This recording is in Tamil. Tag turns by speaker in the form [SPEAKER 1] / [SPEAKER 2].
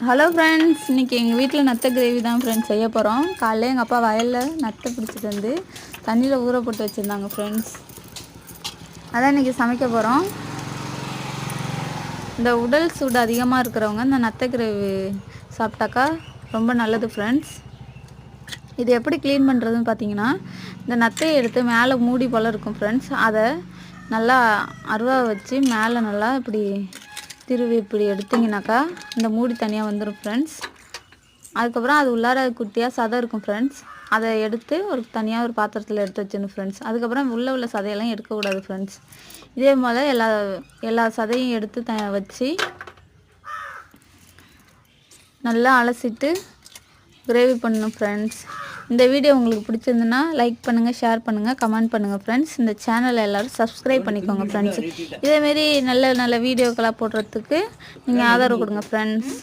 [SPEAKER 1] ஹலோ ஃப்ரெண்ட்ஸ், இன்றைக்கி எங்கள் வீட்டில் நத்தை கிரேவி தான் ஃப்ரெண்ட்ஸ் செய்ய போகிறோம். காலையில் எங்கள் அப்பா வயலில் நத்தை பிடிச்சிட்டு வந்து தண்ணியில் ஊற போட்டு வச்சுருந்தாங்க ஃப்ரெண்ட்ஸ். அதான் இன்றைக்கி சமைக்க போகிறோம். இந்த உடல் சூடு அதிகமாக இருக்கிறவங்க இந்த நத்தை கிரேவி சாப்பிட்டாக்கா ரொம்ப நல்லது ஃப்ரெண்ட்ஸ். இது எப்படி க்ளீன் பண்ணுறதுன்னு பார்த்தீங்கன்னா, இந்த நத்தையை எடுத்து மேலே மூடி போல் இருக்கும் ஃப்ரெண்ட்ஸ். அதை நல்லா அருவா வச்சு மேலே நல்லா இப்படி திருவி இப்படி எடுத்திங்கனாக்கா இந்த மூடி தனியாக வந்துடும் ஃப்ரெண்ட்ஸ். அதுக்கப்புறம் அது உள்ளார குட்டியாக சதை இருக்கும் ஃப்ரெண்ட்ஸ். அதை எடுத்து தனியாக ஒரு பாத்திரத்தில் எடுத்து வச்சிடணும் ஃப்ரெண்ட்ஸ். அதுக்கப்புறம் உள்ள சதையெல்லாம் எடுக்கக்கூடாது ஃப்ரெண்ட்ஸ். இதே போல் எல்லா சதையும் எடுத்து வச்சு நல்லா அலசிட்டு கிரேவி பண்ணணும் ஃப்ரெண்ட்ஸ். இந்த வீடியோ உங்களுக்கு பிடிச்சிருந்துன்னா லைக் பண்ணுங்கள், ஷேர் பண்ணுங்கள், கமெண்ட் பண்ணுங்கள் ஃப்ரெண்ட்ஸ். இந்த சேனலை எல்லோரும் சப்ஸ்கிரைப் பண்ணிக்கோங்க ஃப்ரெண்ட்ஸ். இதேமாரி நல்ல நல்ல வீடியோக்களாக போடுறதுக்கு நீங்கள் ஆதரவு கொடுங்க ஃப்ரெண்ட்ஸ்.